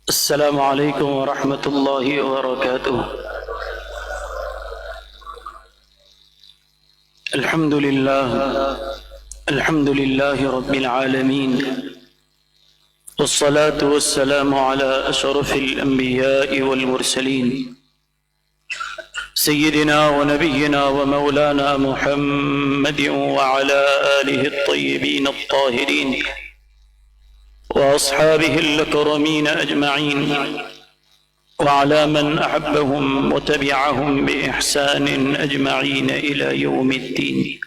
السلام عليكم ورحمة الله وبركاته. الحمد لله رب العالمين، والصلاة والسلام على أشرف الأنبياء والمرسلين سيدنا ونبينا ومولانا محمد وعلى آله الطيبين الطاهرين وأصحابه الأكرمين أجمعين، وعلى من أحبهم وتبعهم بإحسان أجمعين إلى يوم الدين.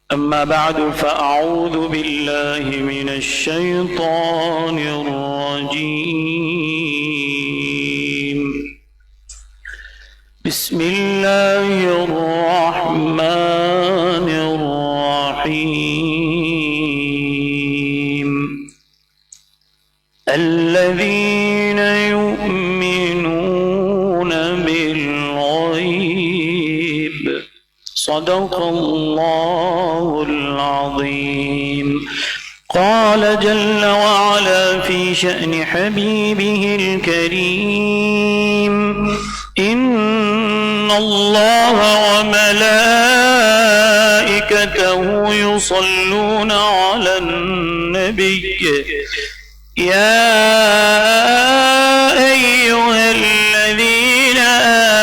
أما بعد، فأعوذ بالله من الشيطان الرجيم. بسم الله الرحمن الرحيم. الذين يؤمنون بالغيب، صدق الله العظيم. قال جل وعلا في شأن حبيبه الكريم: إن الله وملائكته يصلون على النبي يا أيها الذين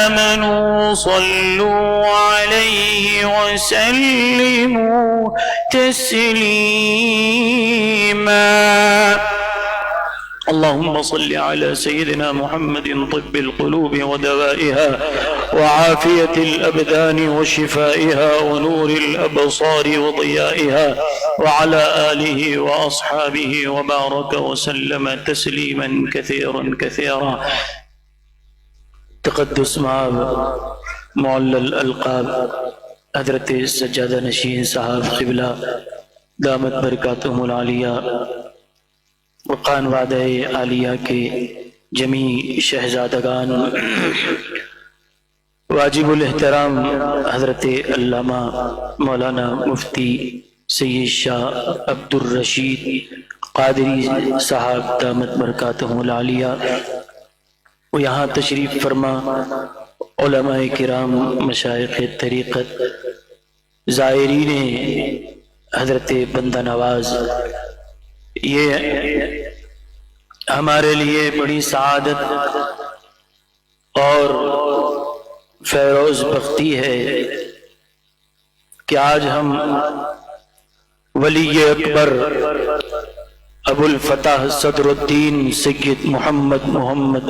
آمنوا صلوا عليه وسلموا تسليما. اللهم صل على سيدنا محمد طب القلوب ودوائها وعافية الأبدان وشفائها ونور الأبصار وضيائها، وعلى آله وأصحابه وبارك وسلم تسليما كثيرا كثيرا. تقدس مآب معلى الألقاب حضرت سجادہ نشین صاحب قبلہ دامت برکاتہم العالیہ، وقان وعدہ عالیہ کے جمیع شہزادگان، واجب الاحترام حضرت علامہ مولانا مفتی سید شاہ عبدالرشید قادری صاحب دامت برکاتہم العالیہ، وہ یہاں تشریف فرما، علماء کرام، مشائخ طریقت، زائرین حضرت بندہ نواز، یہ ہمارے لیے بڑی سعادت اور فیروز بختی ہے کہ آج ہم ولی اکبر ابو الفتح صدر الدین سید محمد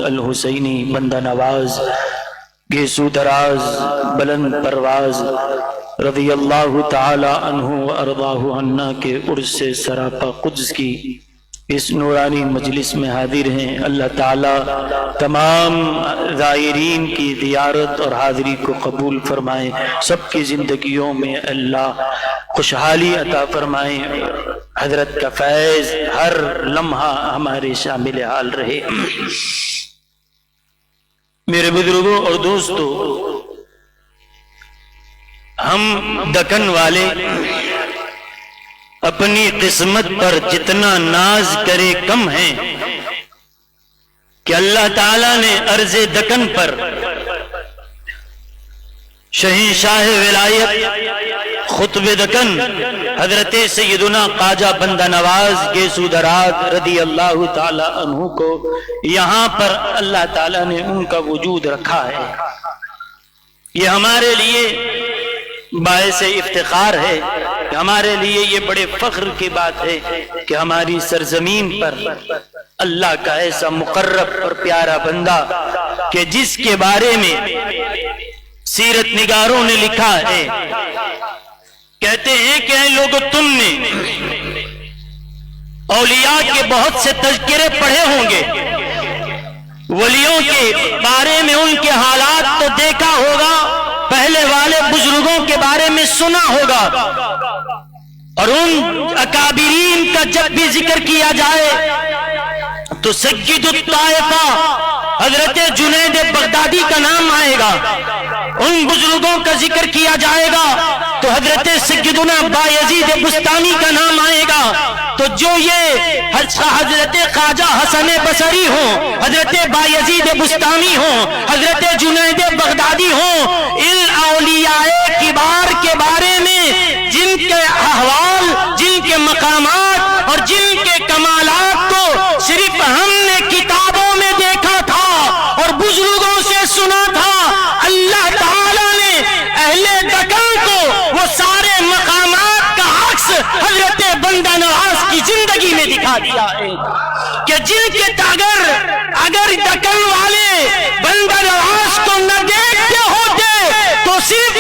الحسینی بندہ نواز گیسو دراز بلند پرواز رضی اللہ تعالی عنہ و ارضاہ عنا کے عرس سراپا قدس کی اس نورانی مجلس میں حاضر ہیں۔ اللہ تعالی تمام زائرین کی زیارت اور حاضری کو قبول فرمائے، سب کی زندگیوں میں اللہ خوشحالی عطا فرمائے، حضرت کا فیض ہر لمحہ ہمارے شامل حال رہے۔ میرے بزرگوں اور دوستو، ہم دکن والے اپنی قسمت پر جتنا ناز کرے کم ہیں کہ اللہ تعالیٰ نے ارض دکن پر شہنشاہ ولایت خطب دکن حضرت سیدنا خواجہ بندہ نواز گیسو دراز رضی اللہ تعالی عنہ کو یہاں پر اللہ تعالیٰ نے ان کا وجود رکھا ہے۔ یہ ہمارے لیے باعث افتخار ہے، ہمارے لیے یہ بڑے فخر کی بات ہے کہ ہماری سرزمین پر اللہ کا ایسا مقرب اور پیارا بندہ کہ جس کے بارے میں سیرت نگاروں نے لکھا ہے، کہتے ہیں کہ اے لوگو، تم نے اولیاء کے بہت سے تذکرے پڑھے ہوں گے، ولیوں کے بارے میں ان کے حالات تو دیکھا ہوگا، پہلے والے بزرگوں کے بارے میں سنا ہوگا، اور ان اکابرین کا جب بھی ذکر کیا جائے تو سید الطائفہ حضرت جنید بغدادی کا نام آئے گا، ان بزرگوں کا ذکر کیا جائے گا تو حضرت سیدنا بایزید بستانی کا نام آئے گا. تو جو یہ حضرت خواجہ حسن بصری ہوں، حضرت بایزید بستانی ہوں، حضرت جنید بغدادی ہوں، ان اولیاء کبار کے بارے میں جن کے احوال، جن کے مقامات اور جن کے کمالات کو صرف ہم نے کتابوں میں دیکھا تھا اور بزرگوں سے سنا تھا، اللہ تعالیٰ نے اہل دکن کو وہ سارے مقامات کا عکس حضرت بندہ نواز کی زندگی میں دکھا دیا ہے کہ جن کے اگر دکن والے بندہ نواز کو نہ دیکھتے ہوتے تو صرف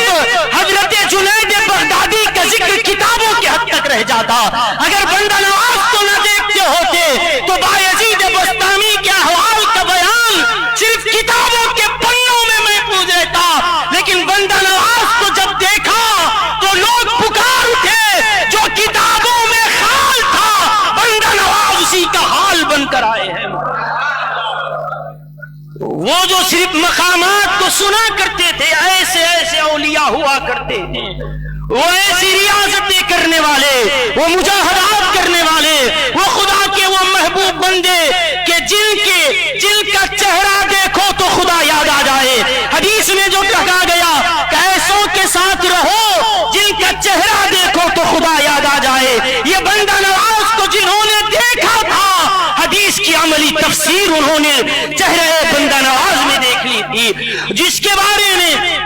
حضرت جنید بغدادی کا ذکر کتابوں کے حد تک رہ جاتا. اگر بندہ نواز کو نہ دیکھتے ہوتے تو بایزید بستانی کے احوال کا بیان صرف کتابوں کے پنوں میں محفوظ رہتا. لیکن بندہ نواز کو جب دیکھا تو لوگ پکار اٹھے، جو کتابوں میں خال تھا بندہ نواز اسی کا حال بن کر آئے ہیں. وہ جو صرف مقامات کو سنا کرتے تھے، ایسے ایسے اولیاء ہوا کرتے تھے، وہ ایسی ریاضتیں کرنے والے، وہ مجاہدات کرنے والے، وہ خدا کے وہ محبوب بندے کہ جن کا چہرہ دیکھو تو خدا یاد آ جائے. حدیث میں جو کہا گیا کہ ایسوں کے ساتھ رہو جن کا چہرہ دیکھو تو خدا یاد آ جائے. یہ بندہ نواز کو جنہوں نے دیکھا تھا، حدیث کی عملی تفسیر انہوں نے چہرے بندہ نواز میں دیکھ لی تھی، جس کے بارے میں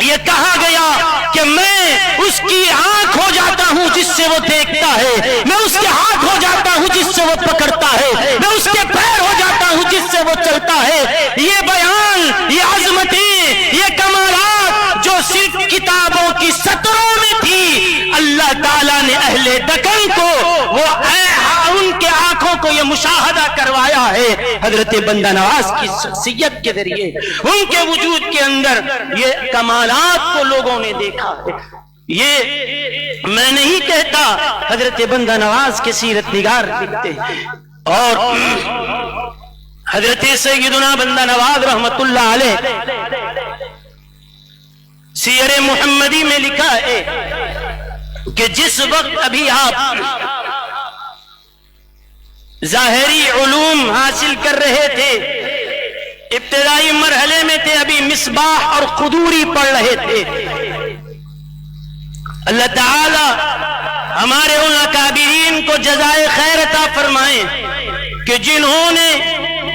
یہ کہا گیا کہ میں اس کی آنکھ ہو جاتا ہوں جس سے وہ دیکھتا ہے، میں اس کے ہاتھ ہو جاتا ہوں جس سے وہ پکڑتا ہے، میں اس کے پیر ہو جاتا ہوں جس سے وہ چلتا ہے. یہ بیان، یہ عظمتیں، یہ کمالات جو صرف کتابوں کی سطروں میں تھی، اللہ تعالیٰ نے اہل دکن کو وہ ان کے آنکھوں کو یہ مشاہدہ کروایا ہے حضرت بندہ نواز کی شخصیت کے ذریعے. ان کے وجود کے اندر یہ کمالات کو لوگوں نے دیکھا ہے. یہ میں نہیں کہتا، حضرت بندہ نواز کے سیرت نگار لکھتے اور حضرت سیدنا بندہ نواز رحمت اللہ علیہ سیر محمدی میں لکھا ہے کہ جس وقت ابھی آپ ظاہری علوم حاصل کر رہے تھے، ابتدائی مرحلے میں تھے، ابھی مصباح اور قدوری پڑھ رہے تھے، اللہ تعالی ہمارے ان اکابرین کو جزائے خیر عطا فرمائیں کہ جنہوں نے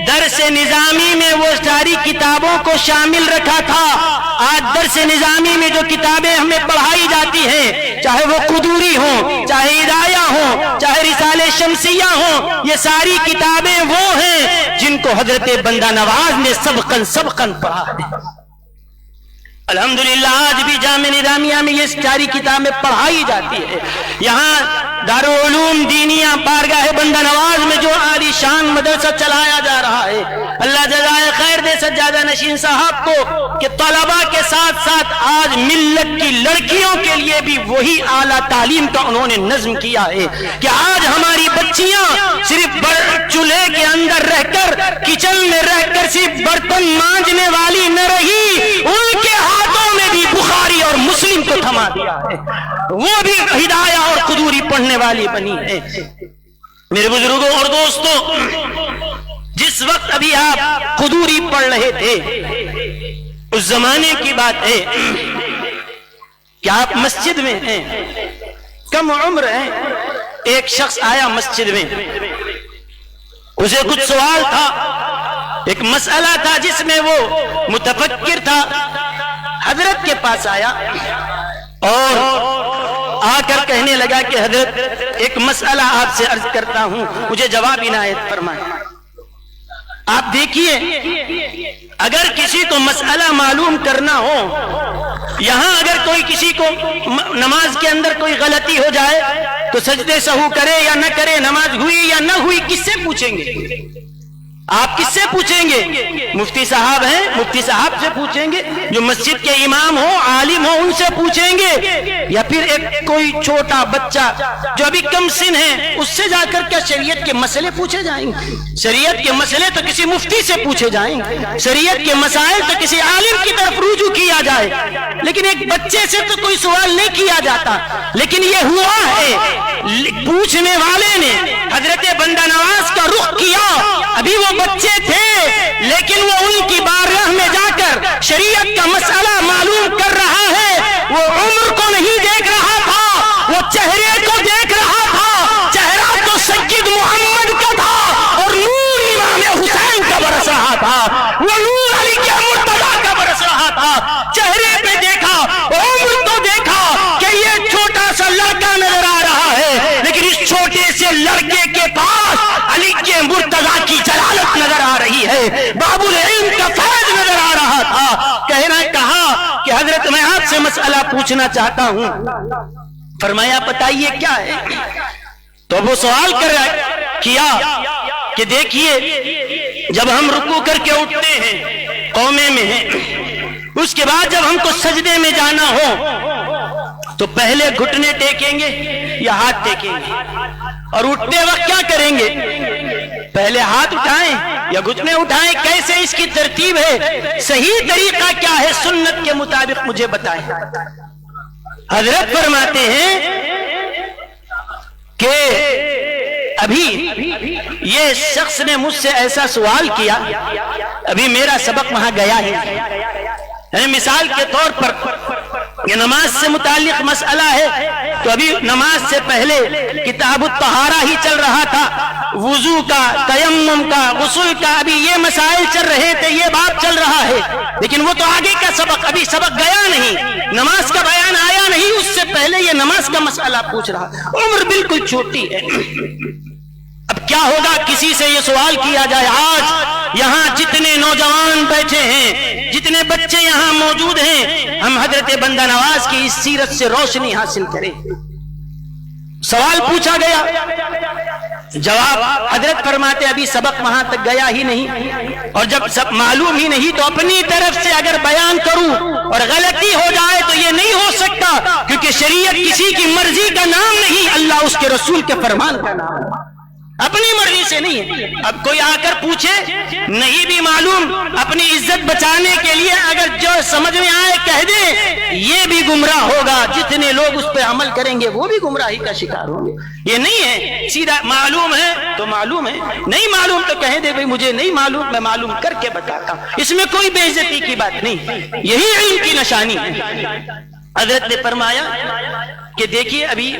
درس نظامی میں وہ ساری کتابوں کو شامل رکھا تھا. آج درس نظامی میں جو کتابیں ہمیں پڑھائی جاتی ہیں، چاہے وہ قدوری ہوں، چاہے ہدایہ ہوں، چاہے رسالہ شمسیہ ہوں، یہ ساری کتابیں وہ ہیں جن کو حضرت بندہ نواز نے سبقاً پڑھا ہے. الحمدللہ آج بھی جامع نظامیہ میں یہ ساری کتابیں پڑھائی جاتی ہے. یہاں دارالعلوم دینیہ بارگاہ بندہ نواز میں جو عالی شان مدرسہ چلایا جا رہا ہے، اللہ جزائے خیر دے سجادہ نشین صاحب کو کہ طلباء کے ساتھ ساتھ آج ملت کی لڑکیوں کے لیے بھی وہی اعلیٰ تعلیم کا انہوں نے نظم کیا ہے کہ آج ہماری بچیاں صرف چولہے کے اندر رہ کر، کچن میں رہ کر صرف برتن مانجنے والی نہ رہی، ان کے ہاتھوں میں بھی بخاری اور مسلم کو تھما دیا ہے، وہ بھی ہدایہ اور قدوری پڑھنے والی بنی ہے. میرے بزرگوں اور دوستوں، جس وقت ابھی آپ قدوری پڑھ رہے تھے، اس زمانے کی بات ہے کہ آپ مسجد میں ہیں، کم عمر ہیں. ایک شخص آیا مسجد میں، اسے کچھ سوال تھا، ایک مسئلہ تھا جس میں وہ متفکر تھا. حضرت کے پاس آیا اور آ کر کہنے لگا کہ حضرت ایک مسئلہ آپ سے عرض کرتا ہوں، مجھے جواب عنایت فرمائیں. آپ دیکھیے، اگر کسی کو مسئلہ معلوم کرنا ہو، یہاں اگر کوئی کسی کو نماز کے اندر کوئی غلطی ہو جائے تو سجدے سہو کرے یا نہ کرے، نماز ہوئی یا نہ ہوئی، کس سے پوچھیں گے؟ آپ کس سے پوچھیں گے؟ مفتی صاحب ہیں، مفتی صاحب سے پوچھیں گے، جو مسجد کے امام ہو، عالم ہو، ان سے پوچھیں گے، یا پھر ایک کوئی چھوٹا بچہ جو ابھی کم سن ہے اس سے جا کر کیا شریعت کے مسئلے پوچھے جائیں گے؟ شریعت کے مسئلے تو کسی مفتی سے پوچھے جائیں گے، شریعت کے مسائل تو کسی عالم کی طرف رجوع کیا جائے، لیکن ایک بچے سے تو کوئی سوال نہیں کیا جاتا۔ لیکن یہ ہوا ہے، پوچھنے والے نے حضرت بندہ نواز کا رخ کیا، ابھی وہ بچے تھے لیکن وہ ان کی بارگاہ میں جا کر شریعت کا مسئلہ معلوم کر رہا ہے۔ وہ عمر کو نہیں دیکھ رہا تھا، وہ چہرے کو دیکھ رہا تھا، چہرہ تو سید محمد کا تھا اور نور امام حسین کا برس رہا تھا، وہ نور علی کے مرتضیٰ کا برس رہا تھا۔ چہرے پہ دیکھا، عمر کو دیکھا کہ یہ چھوٹا سا لڑکا نظر آ رہا ہے، لیکن اس چھوٹے سے لڑکے کے پاس علی کے مرتضیٰ کی جلالت نظر آ رہی ہے، باب العلم کا فیض نظر آ رہا تھا۔ کہا کہ حضرت میں آپ سے مسئلہ پوچھنا چاہتا ہوں۔ فرمایا بتائیے کیا ہے؟ تو وہ سوال کیا کہ دیکھیے، جب ہم رکوع کر کے اٹھتے ہیں قومے میں ہیں، اس کے بعد جب ہم کو سجدے میں جانا ہو تو پہلے گھٹنے ٹیکیں گے یا ہاتھ ٹیکیں گے؟ اور اٹھتے وقت کیا کریں گے؟ پہلے ہاتھ اٹھائیں یا گھٹنے اٹھائیں؟ کیسے اس کی ترتیب ہے؟ صحیح طریقہ کیا ہے سنت کے مطابق مجھے بتائیں۔ حضرت فرماتے ہیں کہ ابھی یہ شخص نے مجھ سے ایسا سوال کیا، ابھی میرا سبق وہاں گیا ہی نہیں۔ مثال کے طور پر یہ نماز سے متعلق مسئلہ ہے تو ابھی نماز سے پہلے کتاب الطہارہ ہی چل رہا تھا، وضو کا، تیمم کا، غسل کا، ابھی یہ مسائل چل رہے تھے، یہ بات چل رہا ہے، لیکن وہ تو آگے کا سبق، ابھی سبق گیا نہیں، نماز کا بیان آیا نہیں، اس سے پہلے یہ نماز کا مسئلہ پوچھ رہا۔ عمر بالکل چھوٹی ہے۔ اب کیا ہوگا کسی سے یہ سوال کیا جائے؟ آج یہاں جتنے نوجوان بیٹھے ہیں، جتنے بچے یہاں موجود ہیں، ہم حضرت بندہ نواز کی اس سیرت سے روشنی حاصل کریں۔ سوال پوچھا گیا، جواب حضرت فرماتے ابھی سبق وہاں تک گیا ہی نہیں، اور جب سب معلوم ہی نہیں تو اپنی طرف سے اگر بیان کروں اور غلطی ہو جائے تو یہ نہیں ہو سکتا، کیونکہ شریعت کسی کی مرضی کا نام نہیں، اللہ اس کے رسول کے فرمان کا نام ہے، اپنی مرضی سے نہیں ہے۔ اب کوئی آ کر پوچھے نہیں بھی معلوم، اپنی عزت بچانے کے لیے اگر جو سمجھ میں آئے کہہ دے، یہ بھی گمراہ ہوگا، جتنے لوگ اس پہ عمل کریں گے وہ بھی گمراہی کا شکار ہوں گے۔ یہ نہیں ہے سیدھا معلوم ہے تو معلوم ہے، نہیں معلوم تو کہہ دے بھئی مجھے نہیں معلوم، میں معلوم کر کے بتاتا ہوں، اس میں کوئی بے عزتی کی بات نہیں، یہی علم کی نشانی ہے۔ حضرت نے فرمایا کہ دیکھیے ابھی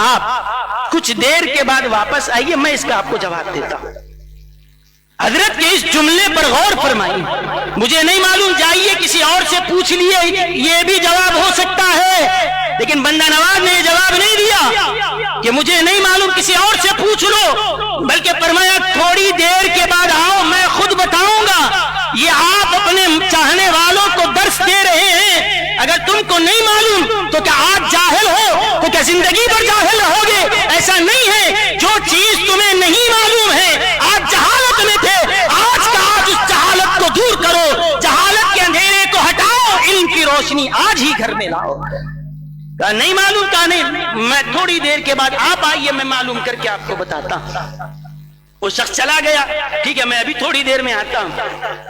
آپ کچھ دیر کے بعد واپس آئیے، میں اس کا آپ کو جواب دیتا ہوں۔ حضرت کے اس جملے پر غور فرمائیے، مجھے نہیں معلوم، جائیے کسی اور سے پوچھ لیے، یہ بھی جواب ہو سکتا ہے، لیکن بندہ نواز نے یہ جواب نہیں دیا کہ مجھے نہیں معلوم کسی اور سے پوچھ لو، بلکہ فرمایا تھوڑی دیر کے بعد آؤ، میں خود بتاؤں گا۔ یہ آپ اپنے چاہنے والوں کو درس دے رہے ہیں، اگر تم کو نہیں معلوم تو کیا آج جاہل ہو تو کیا زندگی بھر جاہل رہو گے؟ ایسا نہیں ہے، جو چیز تمہیں نہیں معلوم ہے، آج جہالت میں تھے، آج کا آج اس جہالت کو دور کرو، جہالت کے اندھیرے کو ہٹاؤ، علم کی روشنی آج ہی گھر میں لاؤ۔ کہا نہیں معلوم، کہا نہیں، میں تھوڑی دیر کے بعد آپ آئیے، میں معلوم کر کے آپ کو بتاتا ہوں۔ وہ شخص چلا گیا، ٹھیک ہے میں ابھی تھوڑی دیر میں آتا ہوں۔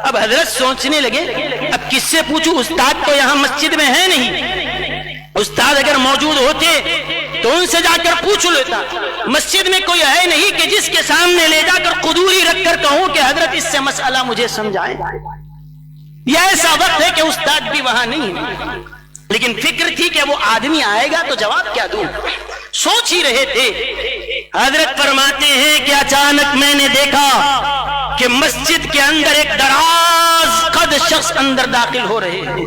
اب حضرت سوچنے لگے اب کس سے پوچھوں، استاد تو یہاں مسجد میں ہے نہیں، استاد اگر موجود ہوتے تو ان سے جا کر پوچھ لیتا، مسجد میں کوئی ہے نہیں کہ جس کے سامنے لے جا کر قدوری رکھ کر کہوں کہ حضرت اس سے مسئلہ مجھے سمجھائیں۔ یہ ایسا وقت ہے کہ استاد بھی وہاں نہیں ہے، لیکن فکر تھی کہ وہ آدمی آئے گا تو جواب کیا دوں، سوچ ہی رہے تھے۔ حضرت فرماتے ہیں کہ اچانک میں نے دیکھا کہ مسجد کے اندر ایک دراز قد شخص اندر داخل ہو رہے ہیں،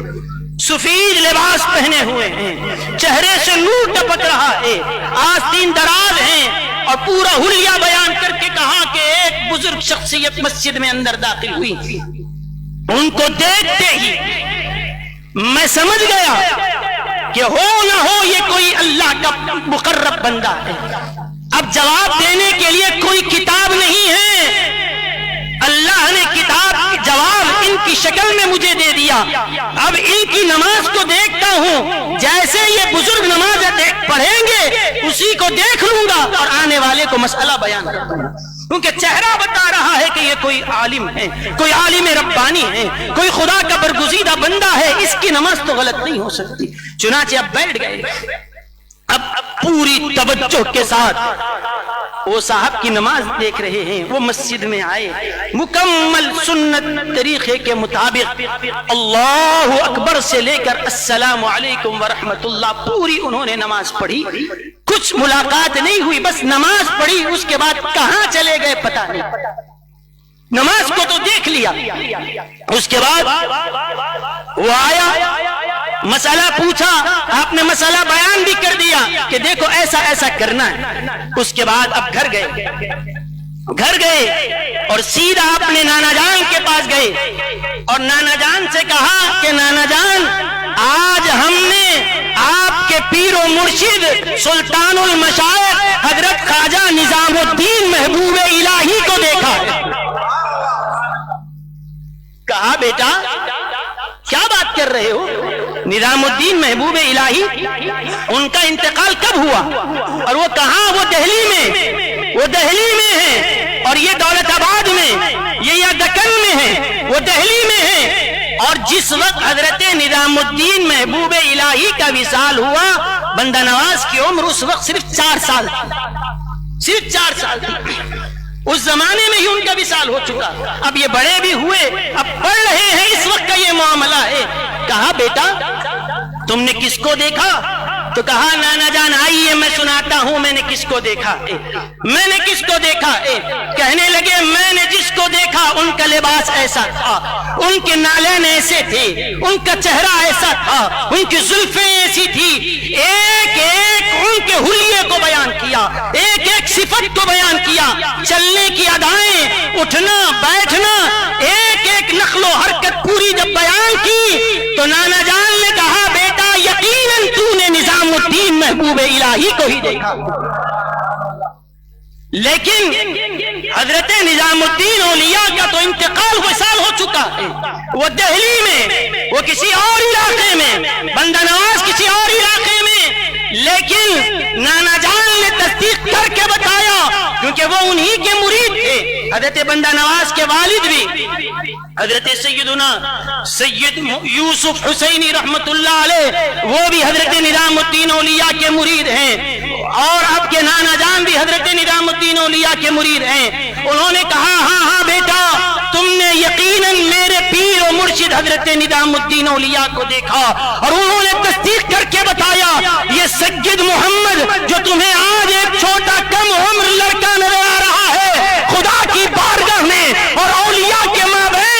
سفید لباس پہنے ہوئے ہیں، چہرے سے نور ٹپک رہا ہے، آستین دراز ہیں، اور پورا حلیہ بیان کر کے کہا کہ ایک بزرگ شخصیت مسجد میں اندر داخل ہوئی۔ ان کو دیکھتے ہی میں سمجھ گیا کہ ہو نہ ہو یہ کوئی اللہ کا مقرب بندہ ہے۔ اب جواب دینے کے لیے کوئی کتاب نہیں ہے، ہوں جیسے یہ بزرگ نماز پڑھیں گے اسی کو دیکھ لوں گا اور آنے والے کو مسئلہ بیان کر دوں گا، کیونکہ چہرہ بتا رہا ہے کہ یہ کوئی عالم ہے، کوئی عالم ربانی ہے، کوئی خدا کا برگزیدہ بندہ ہے، اس کی نماز تو غلط نہیں ہو سکتی۔ چنانچہ اب بیٹھ گئے، اب پوری توجہ کے ساتھ وہ صاحب کی نماز دیکھ رہے ہیں۔ وہ مسجد میں آئے، مکمل سنت طریقے کے مطابق اللہ اکبر سے لے کر السلام علیکم ورحمت اللہ پوری انہوں نے نماز پڑھی۔ کچھ ملاقات نہیں ہوئی، بس نماز پڑھی، اس کے بعد کہاں چلے گئے پتہ نہیں۔ نماز کو تو دیکھ لیا، اس کے بعد وہ آیا، مسئلہ پوچھا، آپ نے مسئلہ بیان بھی کر دیا کہ دیکھو ایسا ایسا کرنا ہے۔ اس کے بعد اب گھر گئے اور سیدھا اپنے نانا جان کے پاس گئے اور نانا جان سے کہا کہ نانا جان آج ہم نے آپ کے پیر و مرشد سلطان المشائخ حضرت خواجہ نظام الدین محبوب الہی کو دیکھا ہے۔ کہا بیٹا کیا بات کر رہے ہو؟ نظام الدین محبوب الہی ان کا انتقال کب ہوا اور وہ کہاں؟ وہ دہلی میں ہے اور یہ دولت آباد میں، یہ یا دکن میں ہے، وہ دہلی میں ہے۔ اور جس وقت حضرت نظام الدین محبوب الہی کا وصال ہوا بندہ نواز کی عمر اس وقت صرف 4 سال تھی، صرف 4 سال تھی۔ اس زمانے میں ہی ان کا وصال ہو چکا، اب یہ بڑے بھی ہوئے، اب پڑھ رہے ہیں، اس وقت کا یہ معاملہ ہے۔ کہا بیٹا تم نے کس کو دیکھا؟ تو کہا نانا جان آئیے میں سناتا ہوں میں نے کس کو دیکھا۔ میں نے کس کو دیکھا؟ کہنے لگے میں نے جس کو دیکھا ان کا لباس ایسا تھا، ان کے نالین ایسے تھے، ان کا چہرہ ایسا تھا، ان کی زلفیں ایسی تھی، ایک ایک ان کے حلیے کو بیان کیا، ایک ایک صفت کو بیان کیا، چلنے کی ادائیں، اٹھنا بیٹھنا، ایک ایک نقل و حرکت پوری جب بیان کی تو نانا جان نے کہا بیٹا یقیناً تو نے نظام الدین محبوب الہی کو ہی دیکھا۔ لیکن حضرت نظام الدین اولیاء کا تو انتقال وصال ہو چکا ہے، وہ دہلی میں، وہ کسی اور علاقے میں، بندہ نواز کسی اور علاقے میں، لیکن نانا جان نے تصدیق کر کے بتایا کیونکہ وہ انہی کے مرید تھے۔ حضرت بندہ نواز کے والد بھی حضرت سیدنا سید یوسف حسینی رحمت اللہ علیہ، وہ بھی حضرت نظام الدین اولیاء کے مرید ہیں، اور آپ کے نانا جان بھی حضرت نظام الدین اولیاء کے مرید ہیں۔ انہوں نے کہا ہاں بیٹا تم نے یقیناً میرے پیر و مرشد حضرت نظام الدین اولیاء کو دیکھا، اور انہوں نے تصدیق کر کے بتایا یہ سید محمد جو تمہیں آج ایک چھوٹا کم عمر لڑکا نظر آ رہا ہے، خدا کی بارگاہ میں اور اولیاء کے مابین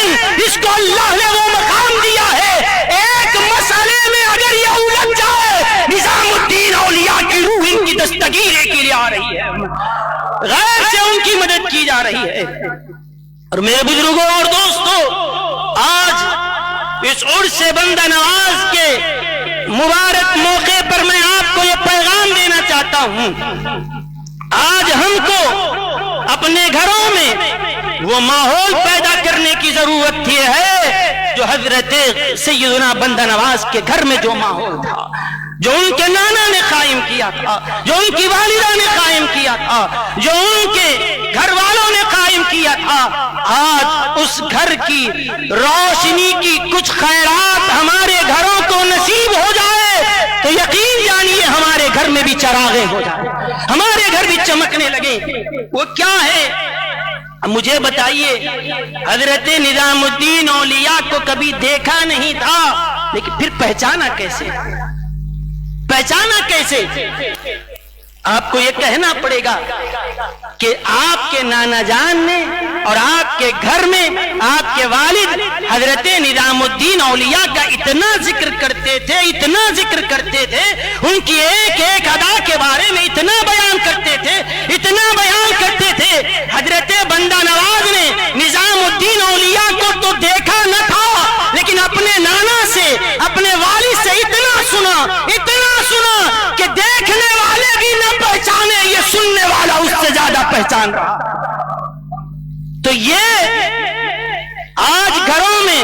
اس کو اللہ نے وہ مقام دیا ہے، ایک مسئلے میں اگر یہ الجھ جائے نظام الدین اولیاء کی روح ان کی دستگیرے کے لیے آ رہی ہے، غیر سے ان کی مدد کی جا رہی ہے۔ اور میرے بزرگوں اور دوستوں آج اس عرس بندہ نواز کے مبارک موقع پر میں آپ کو یہ پیغام دینا چاہتا ہوں، آج ہم کو اپنے گھروں میں وہ ماحول پیدا کرنے کی ضرورت ہے جو حضرت سیدنا بندہ نواز کے گھر میں جو ماحول تھا، جو ان کے نانا نے قائم کیا تھا، جو ان کی والدہ نے قائم کیا تھا، جو ان کے گھر والوں نے قائم کیا تھا، آج اس گھر کی روشنی کی کچھ خیرات ہمارے گھروں کو نصیب ہو جائے تو یقین جانیے ہمارے گھر میں بھی چراغیں ہو جائیں، ہمارے گھر بھی چمکنے لگیں۔ وہ کیا ہے مجھے بتائیے؟ حضرت نظام الدین اولیاء کو کبھی دیکھا نہیں تھا، لیکن پھر پہچانا کیسے؟ آپ کو یہ کہنا پڑے گا کہ آپ کے نانا جان نے اور آپ کے گھر میں آپ کے والد حضرت نظام الدین اولیاء کا اتنا ذکر کرتے تھے، اتنا ذکر کرتے تھے، ان کی ایک ایک ادا کے بارے میں اتنا بیان کرتے تھے، اتنا بیان کرتے تھے۔ حضرت بندہ نواز نے نظام الدین اولیاء کو تو دیکھا نہ تھا، لیکن اپنے نانا سے، اپنے والد سے اتنا سنا کہ دیکھنے والے بھی نہ پہچانے، یہ سننے والا اس سے زیادہ پہچان رہا۔ تو یہ آج گھروں میں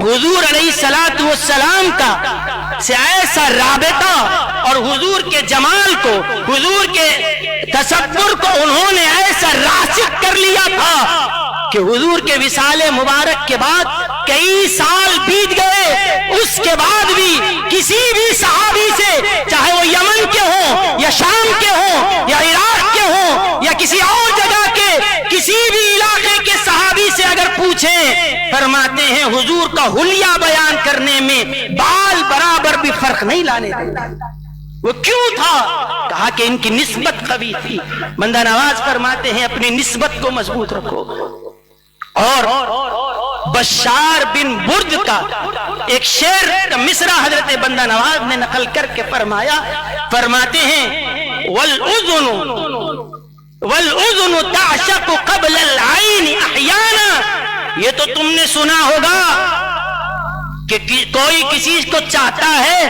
حضور علیہ الصلوۃ والسلام کا سے ایسا رابطہ اور حضور کے جمال کو، حضور کے تصور کو انہوں نے ایسا راسخ کر لیا تھا کہ حضور کے وصال مبارک کے بعد کئی سال بیت گئے، اس کے بعد بھی کسی بھی صحابی سے، چاہے وہ یمن کے ہوں یا شام کے ہوں یا عراق کے ہوں یا کسی اور جگہ کے کسی بھی علاقے کے صحابی سے اگر پوچھیں، فرماتے ہیں حضور کا حلیہ بیان کرنے میں بال برابر بھی فرق نہیں لانے دیتے۔ وہ کیوں تھا؟ کہا کہ ان کی نسبت قوی تھی۔ بندہ نواز فرماتے ہیں اپنی نسبت کو مضبوط رکھو۔ اور بشار بن برد کا ایک شعر کا مصرع حضرت بندہ نواز نے نقل کر کے فرماتے ہیں وَالْأُذُنُ تَعْشَقُ قَبْلَ الْعَيْنِ أَحْيَانًا، یہ تو تم نے سنا ہوگا کہ کوئی کسی کو چاہتا ہے،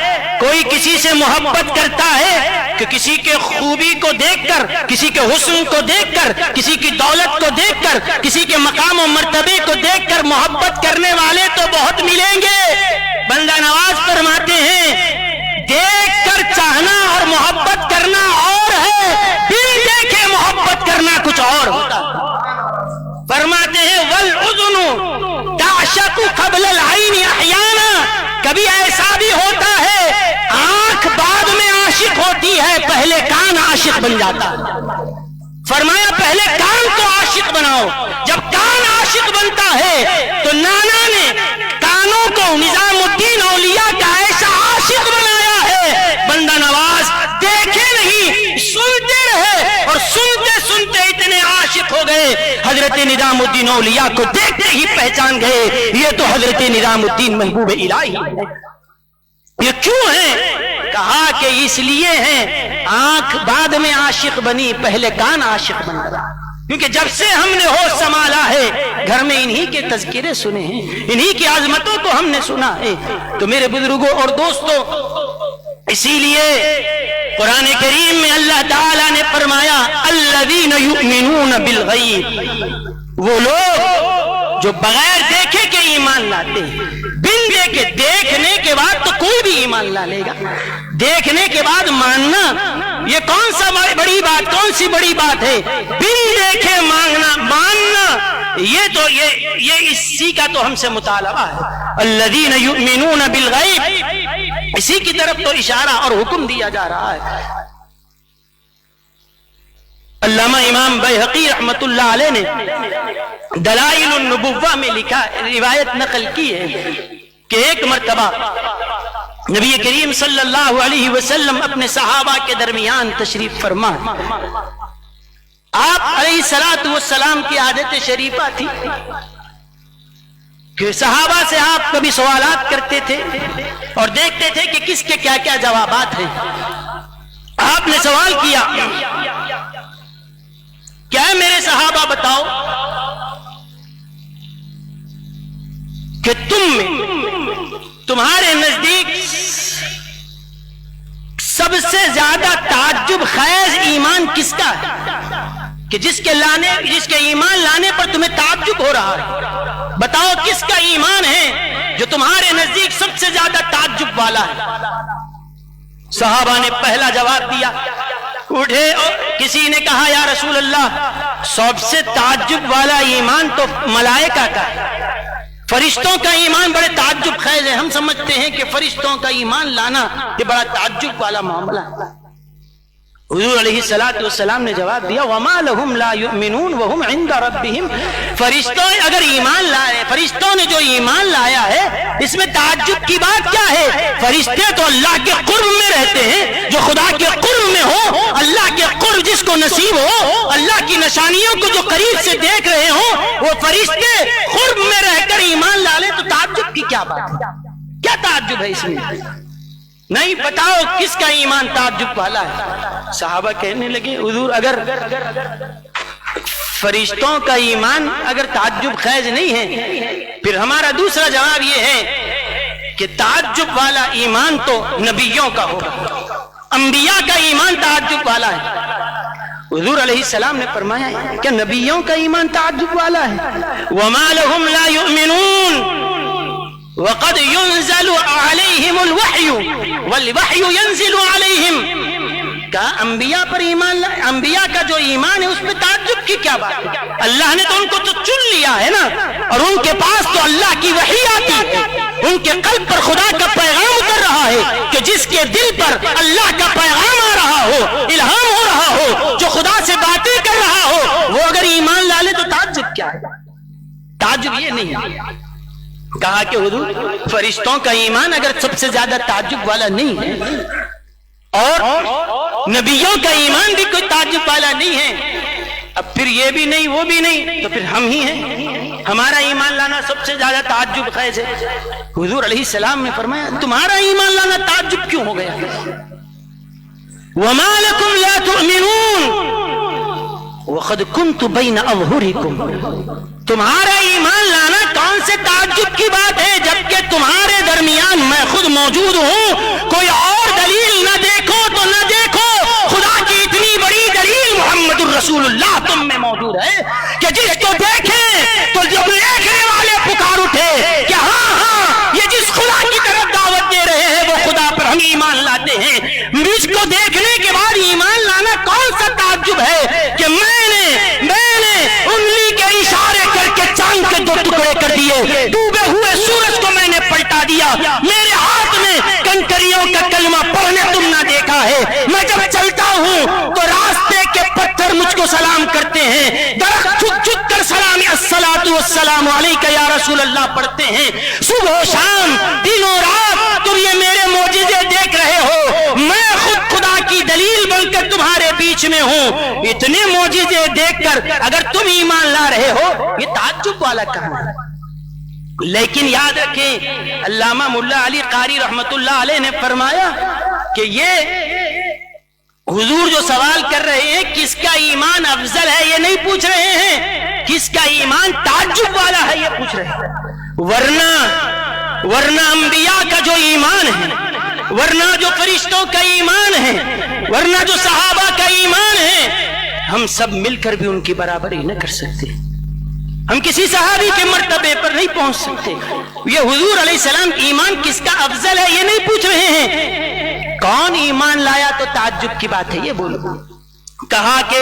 کوئی کسی سے محبت کرتا ہے کہ کسی کے خوبی کو دیکھ کر، کسی کے حسن کو دیکھ کر، کسی کی دولت کو دیکھ کر، کسی کے مقام و مرتبے کو دیکھ کر محبت کرنے والے تو بہت ملیں گے۔ بندہ نواز فرماتے ہیں دیکھ کر چاہنا اور محبت کرنا اور ہے، بن دیکھے محبت کرنا کچھ اور ہوتا۔ فرماتے ہیں وَالْأُذُنُ تَعْشَقُ قَبْلَ الْعَيْنِ أَحْيَانًا، کبھی ایسا بھی ہوتا ہے آنکھ بعد میں عاشق ہوتی ہے، پہلے کان عاشق بن جاتا۔ فرمایا پہلے کان کو عاشق بناؤ، جب کان عاشق بنتا ہے تو نانا نے کانوں کو نظام الدین اولیاء کا ایسا عاشق بنایا ہے، بندہ نواز دیکھے نہیں سنتے رہے اور سنتے سنتے اتنے عاشق ہو گئے، حضرت نظام الدین اولیاء کو دیکھتے ہی پہچان گئے یہ تو حضرت نظام الدین محبوب الہی ہے۔ یہ کیوں ہے؟ کہا کہ اس لیے ہیں آنکھ بعد میں عاشق بنی، پہلے کان عاشق بنا، کیونکہ جب سے ہم نے ہوش سنبھالا ہے گھر میں انہی کے تذکرے سنے ہیں، انہی کی عظمتوں کو ہم نے سنا ہے۔ تو میرے بزرگوں اور دوستوں، اسی لیے قرآن کریم میں اللہ تعالیٰ نے فرمایا الذین یؤمنون بالغیب، وہ لوگ جو بغیر دیکھے کے ایمان لاتے ہیں، بن دیکھے، دیکھنے کے بعد تو کوئی بھی ایمان لا لے گا، دیکھنے کے بعد ماننا یہ کون سا بڑی بات، کون سی بڑی بات ہے؟ بن دیکھے ماننا یہ تو یہ اسی کا تو ہم سے مطالبہ ہے۔ الذین یؤمنون بالغیب، اسی کی طرف تو اشارہ اور حکم دیا جا رہا ہے۔ علامہ امام بیہقی رحمت اللہ علیہ نے دلائل النبوہ میں لکھا، روایت نقل کی ہے کہ ایک مرتبہ نبی کریم صلی اللہ علیہ وسلم اپنے صحابہ کے درمیان تشریف فرما، آپ علیہ الصلوۃ والسلام کی عادت شریفہ تھی کہ صحابہ سے آپ کبھی سوالات کرتے تھے اور دیکھتے تھے کہ کس کے کیا کیا جوابات ہیں۔ آپ نے سوال کیا، کیا میرے صحابہ بتاؤ کہ تمہارے نزدیک سب سے زیادہ تعجب خیز ایمان کس کا ہے کہ جس کے ایمان لانے پر تمہیں تعجب ہو رہا ہے؟ بتاؤ کس کا ایمان ہے جو تمہارے نزدیک سب سے زیادہ تعجب والا ہے؟ صحابہ نے پہلا جواب دیا، اٹھے اور کسی نے کہا یا رسول اللہ سب سے تعجب والا ایمان تو ملائکہ کا ہے، فرشتوں کا ایمان بڑے تعجب خیز ہے، ہم سمجھتے ہیں کہ فرشتوں کا ایمان لانا یہ بڑا تعجب والا معاملہ ہے۔ حضور علیہ الصلوۃ والسلام نے جواب دیا وما لهم لا يؤمنون وهم عند ربهم، فرشتوں اگر ایمان لائے، فرشتوں نے جو ایمان لایا ہے اس میں تعجب کی بات کیا ہے؟ فرشتے تو اللہ کے قرب میں رہتے ہیں، جو خدا کے قرب میں ہو، اللہ کے قرب جس کو نصیب ہو، اللہ کی نشانیوں کو جو قریب سے دیکھ رہے ہوں، وہ فرشتے قرب میں رہ کر ایمان لا لے تو تعجب کی کیا بات ہے؟ کیا تعجب ہے اس میں؟ نہیں، بتاؤ کس کا ایمان تعجب والا ہے؟ صحابہ کہنے لگے حضور اگر فرشتوں کا ایمان اگر تعجب خیز نہیں ہے، پھر ہمارا دوسرا جواب یہ ہے کہ تعجب والا ایمان تو نبیوں کا ہوگا، انبیاء کا ایمان تعجب والا ہے۔ حضور علیہ السلام نے فرمایا کہ نبیوں کا ایمان تعجب والا ہے۔ وما لهم لا يؤمنون، وقد ينزل عليهم الوحي والوحي ينزل عليهم. کہا انبیاء پر ایمان، انبیاء کا جو ایمان ہے اس میں تعجب کی کیا بات ہے؟ اللہ نے تو ان کو تو چن لیا ہے نا، اور ان کے پاس تو اللہ کی وحی آتی ہے، ان کے قلب پر خدا کا پیغام اتر رہا ہے کہ جس کے دل پر اللہ کا پیغام آ رہا ہو، الہام ہو رہا ہو، جو خدا سے باتیں کر رہا ہو، وہ اگر ایمان لا لے تو تعجب کیا ہے؟ تعجب یہ نہیں ہے. کہا کہ حضور فرشتوں کا ایمان اگر سب سے زیادہ تعجب والا نہیں ہے اور نبیوں کا ایمان بھی کوئی تعجب والا نہیں ہے، اب پھر یہ بھی نہیں وہ بھی نہیں تو پھر ہم ہی ہیں، ہمارا ایمان لانا سب سے زیادہ تعجب خیز ہے. حضور علیہ السلام نے فرمایا تمہارا ایمان لانا تعجب کیوں ہو گیا؟ وَمَا لَكُمْ لَا تُؤْمِنُونَ وَقَدْ كُنْتُ بَيْنَ أَظْهُرِكُمْ. تمہارا ایمان لانا کون سے تعجب کی بات ہے جبکہ تمہارے درمیان میں خود موجود ہوں. کوئی اور دلیل نہ دیکھو تو نہ دیکھو، خدا کی اتنی بڑی دلیل محمد الرسول اللہ تم میں موجود ہے کہ جس کو دیکھیں تو جب دیکھنے والے پکار اٹھے کہ ہاں ہاں یہ جس خدا کی طرف دعوت دے رہے ہیں وہ خدا پر ہم ایمان لاتے ہیں. اس کو دیکھنے کے بعد ایمان لانا کون سا تعجب ہے کہ میں نے انگلی کے اشارے کر کے چاند کے 2 ٹکڑے کر دیے، ڈوبے ہوئے سورج کو میں نے پلٹا دیا، میرے ہاتھ میں کنکریوں کا کلمہ پڑھنے تم نہ دیکھا ہے. میں جب چلتا ہوں تو راستے کے پتھر مجھ کو سلام کرتے ہیں، درخت جھک جھک کر سلام الصلاۃ والسلام علیک یا رسول اللہ پڑھتے ہیں. صبح و شام دن و رات تم یہ میرے معجزے دیکھ رہے ہو، میں خود خدا کی دلیل بن کر تمہارے بیچ میں ہوں. اتنے معجزے دیکھ کر اگر تم ایمان لا رہے ہو یہ تعجب والا کام ہے. لیکن یاد رکھیں علامہ ملا علی قاری رحمت اللہ علیہ نے فرمایا کہ یہ حضور جو سوال کر رہے ہیں کس کا ایمان افضل ہے یہ نہیں پوچھ رہے ہیں، کس کا ایمان تعجب والا ہے یہ پوچھ رہے ہیں. ورنہ انبیاء کا جو ایمان ہے، ورنہ جو فرشتوں کا ایمان ہے، ورنہ جو صحابہ کا ایمان ہے، ہم سب مل کر بھی ان کی برابری نہ کر سکتے. ہم کسی صحابی کے مرتبے پر نہیں پہنچ سکتے. یہ حضور علیہ السلام ایمان کس کا افضل ہے یہ نہیں پوچھ رہے ہیں، کون ایمان لایا تو تعجب کی بات ہے یہ بولو. کہا کہ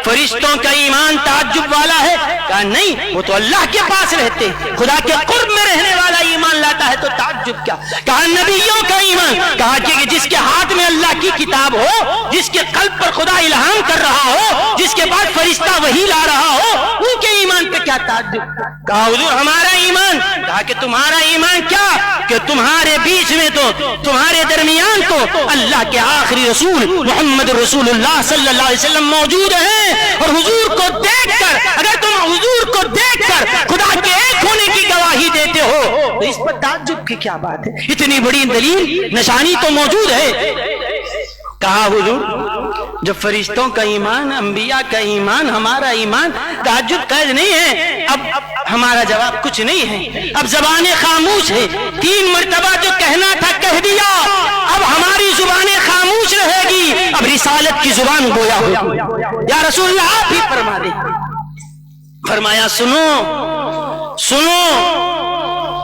فرشتوں کا ایمان تعجب والا ہے، کہا نہیں وہ تو اللہ کے پاس رہتے، خدا کے قرب میں رہنے والا ایمان لاتا ہے تو تعجب کیا. کہا نبیوں کا ایمان، کہا کہ جس کے ہاتھ میں اللہ کی کتاب ہو، جس کے قلب پر خدا الہام کر رہا ہو، جس کے بعد فرشتہ وہی لا رہا ہو، ان کے ایمان پہ کیا تعجب. کہا حضور ہمارا ایمان. کہا کہ تمہارا ایمان کیا کہ تمہارے بیچ میں تو تمہارے درمیان تو اللہ کے آخری رسول محمد رسول اللہ صلی اللہ علیہ وسلم موجود ہیں، اور حضور کو دیکھ کر اگر تم حضور کو دیکھ کر خدا کے ایک ہونے کی گواہی دیتے ہو تو اس پر تعجب کی کیا بات ہے؟ اتنی بڑی دلیل نشانی تو موجود ہے. کہا حضور جب فرشتوں کا ایمان، انبیاء کا ایمان، ہمارا ایمان تعجب قید نہیں ہے، اب ہمارا جواب کچھ نہیں ہے، اب زبانیں خاموش ہے. 3 مرتبہ جو کہنا تھا کہہ دیا، اب ہماری زبانیں خاموش رہے گی، اب رسالت کی زبان گویا ہوگی. یا رسول اللہ آپ ہی فرما دیں. فرمایا سنو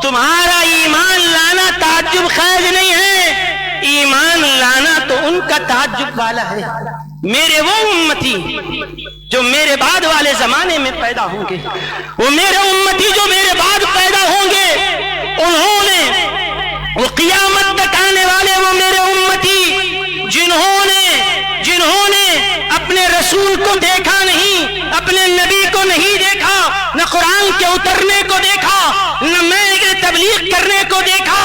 تمہارا ایمان لانا تعجب خیز نہیں ہے، ایمان لانا تو ان کا تعجب والا ہے. میرے وہ امتی جو میرے بعد والے زمانے میں پیدا ہوں گے، وہ میرے امتی جو میرے بعد پیدا ہوں گے، انہوں نے وہ قیامت تک آنے والے وہ میرے امتی جنہوں نے اپنے رسول کو دیکھا نہیں، اپنے نبی کو نہیں دیکھا، نہ قرآن کے اترنے کو دیکھا، نہ میں تبلیغ کرنے کو دیکھا،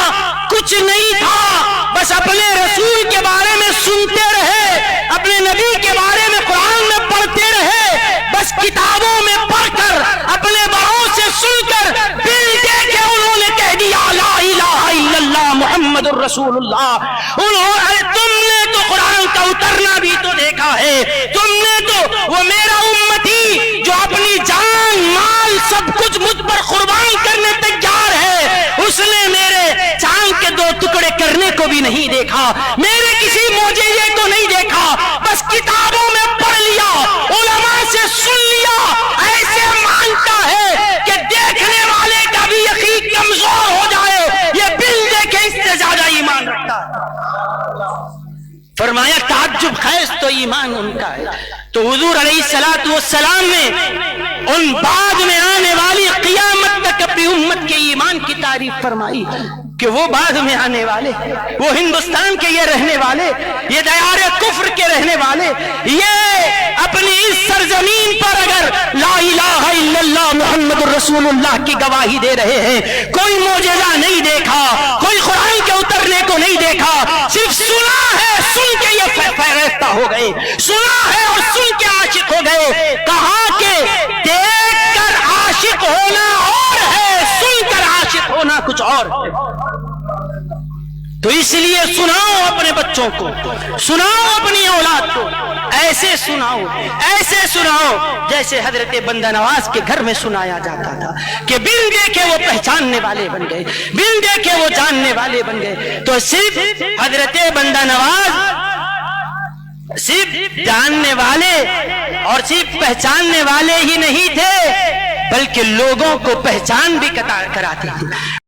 کچھ نہیں تھا، بس اپنے رسول کے بارے میں سنتے رہے، اپنے نبی کے بارے میں قرآن میں پڑھتے رہے، بس کتابوں میں پڑھ کر اپنے بڑوں سے سن کر دل دے کے انہوں نے کہہ دیا لا الہ الا اللہ محمد الرسول اللہ. تم نے تو قرآن کا اترنا بھی تو دیکھا ہے، تم نے تو وہ میرا امتی جو اپنی جان مال سب کچھ مجھ پر قربان کرنے تیار ہے، اس نے میرے چاند کے 2 ٹکڑے کرنے کو بھی نہیں دیکھا، میرے کسی معجزے کو نہیں دیکھا، بس کتابوں میں پڑھ لیا، علماء سے سن لیا. ایسے مانتا ہے کہ دیکھنے والے کا بھی یقین کمزور ہو جائے تو ایمان ان کا ہے۔ تو حضور علیہ الصلوۃ والسلام نے ان بعد میں آنے والی قیامت تک اپنی امت کے ایمان کی تعریف فرمائی کہ وہ بعد میں آنے والے، وہ ہندوستان کے یہ رہنے والے، یہ دیار کفر کے رہنے والے، یہ اپنی اس سرزمین پر اگر لا الہ الا اللہ محمد الرسول اللہ کی گواہی دے رہے ہیں، کوئی معجزہ نہیں دیکھا، کوئی قرآن کے اترنے کو نہیں دیکھا، صرف سنا ہے، سن کے یہ فیرستہ ہو گئے، سنا ہے اور سن کے عاشق ہو گئے۔ کہا کہ دیکھ کر عاشق ہونا اور ہے، سن کر عاشق ہونا کچھ اور ہے۔ تو اس لیے سناؤ اپنے بچوں کو، سناؤ اپنی اولاد کو، ایسے سناؤ جیسے حضرت بندہ نواز کے گھر میں سنایا جاتا تھا کہ بن دیکھے وہ پہچاننے والے بن گئے، بن دیکھے وہ جاننے والے بن گئے۔ تو صرف حضرت بندہ نواز صرف جاننے والے اور صرف پہچاننے والے ہی نہیں تھے، بلکہ لوگوں کو پہچان بھی کراتے تھے۔